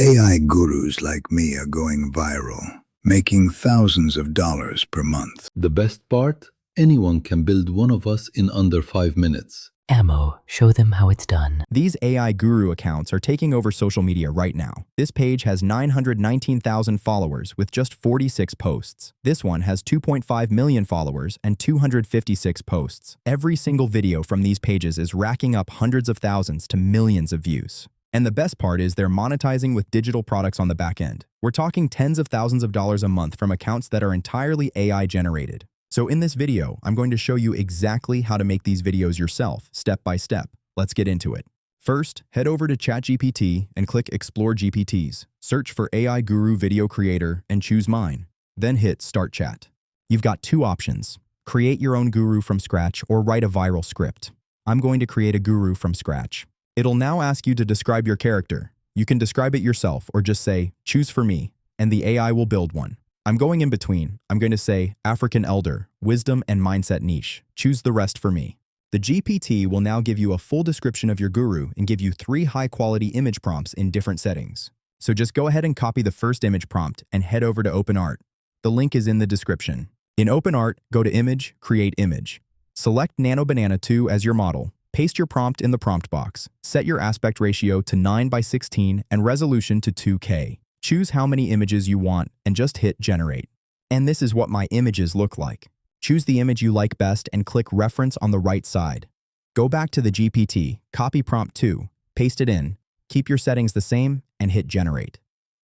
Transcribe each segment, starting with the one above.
AI gurus like me are going viral, making thousands of dollars per month. The best part? Anyone can build one of us in under 5 minutes. Ammo, show them how it's done. These AI guru accounts are taking over social media right now. This page has 919,000 followers with just 46 posts. This one has 2.5 million followers and 256 posts. Every single video from these pages is racking up hundreds of thousands to millions of views. And the best part is they're monetizing with digital products on the back end. We're talking tens of thousands of dollars a month from accounts that are entirely AI generated. So in this video, I'm going to show you exactly how to make these videos yourself, step by step. Let's get into it. First, head over to ChatGPT and click Explore GPTs. Search for AI Guru Video Creator and choose mine. Then hit Start Chat. You've got two options. Create your own guru from scratch or write a viral script. I'm going to create a guru from scratch. It'll now ask you to describe your character. You can describe it yourself or just say, choose for me, and the AI will build one. I'm going in between. I'm going to say African elder, wisdom and mindset niche. Choose the rest for me. The GPT will now give you a full description of your guru and give you 3 high-quality image prompts in different settings. So just go ahead and copy the first image prompt and head over to OpenArt. The link is in the description. In OpenArt, go to Image, Create Image. Select Nano Banana 2 as your model. Paste your prompt in the prompt box. Set your aspect ratio to 9:16 and resolution to 2K. Choose how many images you want and just hit Generate. And this is what my images look like. Choose the image you like best and click Reference on the right side. Go back to the GPT, copy prompt 2, paste it in, keep your settings the same, and hit Generate.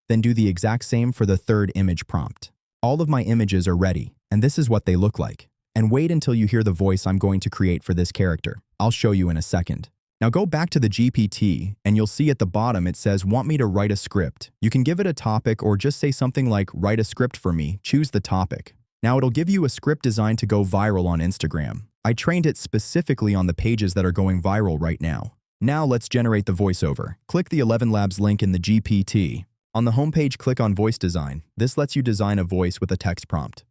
Then do the exact same for the third image prompt. All of my images are ready, and this is what they look like. And wait until you hear the voice I'm going to create for this character. I'll show you in a second. Now go back to the GPT and you'll see at the bottom it says want me to write a script. You can give it a topic or just say something like write a script for me, choose the topic. Now it'll give you a script designed to go viral on Instagram. I trained it specifically on the pages that are going viral right now. Now let's generate the voiceover. Click the ElevenLabs link in the GPT. On the homepage, click on Voice Design. This lets you design a voice with a text prompt.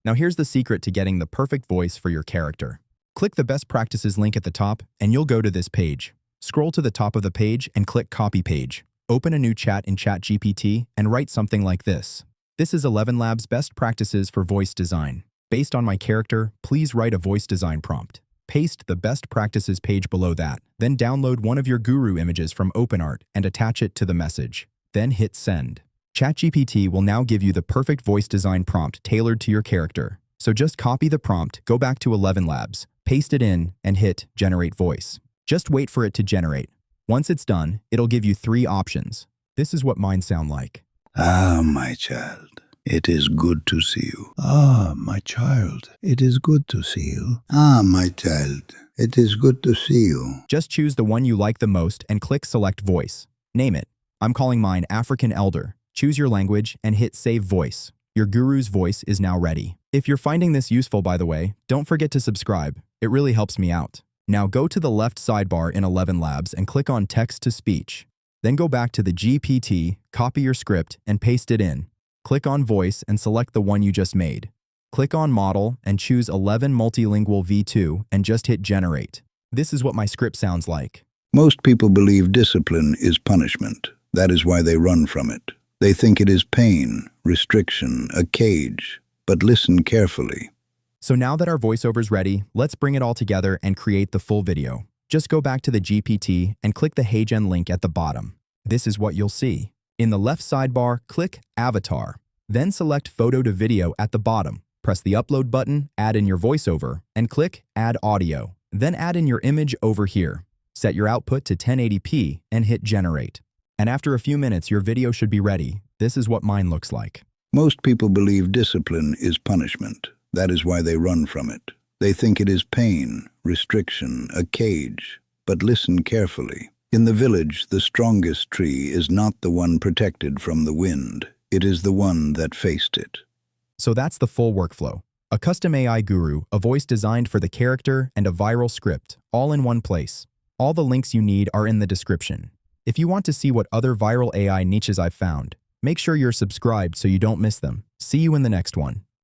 Now here's the secret to getting the perfect voice for your character. Click the Best Practices link at the top, and you'll go to this page. Scroll to the top of the page and click Copy Page. Open a new chat in ChatGPT and write something like this. This is ElevenLabs Best Practices for Voice Design. Based on my character, please write a voice design prompt. Paste the Best Practices page below that. Then download one of your guru images from OpenArt and attach it to the message. Then hit Send. ChatGPT will now give you the perfect voice design prompt tailored to your character. So just copy the prompt, go back to ElevenLabs, paste it in, and hit Generate Voice. Just wait for it to generate. Once it's done, it'll give you 3 options. This is what mine sound like. Ah, my child, it is good to see you. Ah, my child, it is good to see you. Ah, my child, it is good to see you. Just choose the one you like the most and click Select Voice. Name it. I'm calling mine African Elder. Choose your language and hit Save Voice. Your guru's voice is now ready. If you're finding this useful, by the way, don't forget to subscribe. It really helps me out. Now go to the left sidebar in ElevenLabs and click on Text to Speech. Then go back to the GPT, copy your script, and paste it in. Click on Voice and select the one you just made. Click on Model and choose 11 Multilingual V2 and just hit Generate. This is what my script sounds like. Most people believe discipline is punishment. That is why they run from it. They think it is pain, restriction, a cage. But listen carefully. So now that our voiceover's ready, let's bring it all together and create the full video. Just go back to the GPT and click the HeyGen link at the bottom. This is what you'll see. In the left sidebar, click Avatar. Then select Photo to Video at the bottom. Press the Upload button, add in your voiceover, and click Add Audio. Then add in your image over here. Set your output to 1080p and hit Generate. And after a few minutes, your video should be ready. This is what mine looks like. Most people believe discipline is punishment. That is why they run from it. They think it is pain, restriction, a cage. But listen carefully. In the village, the strongest tree is not the one protected from the wind. It is the one that faced it. So that's the full workflow. A custom AI guru, a voice designed for the character, and a viral script, all in one place. All the links you need are in the description. If you want to see what other viral AI niches I've found, make sure you're subscribed so you don't miss them. See you in the next one.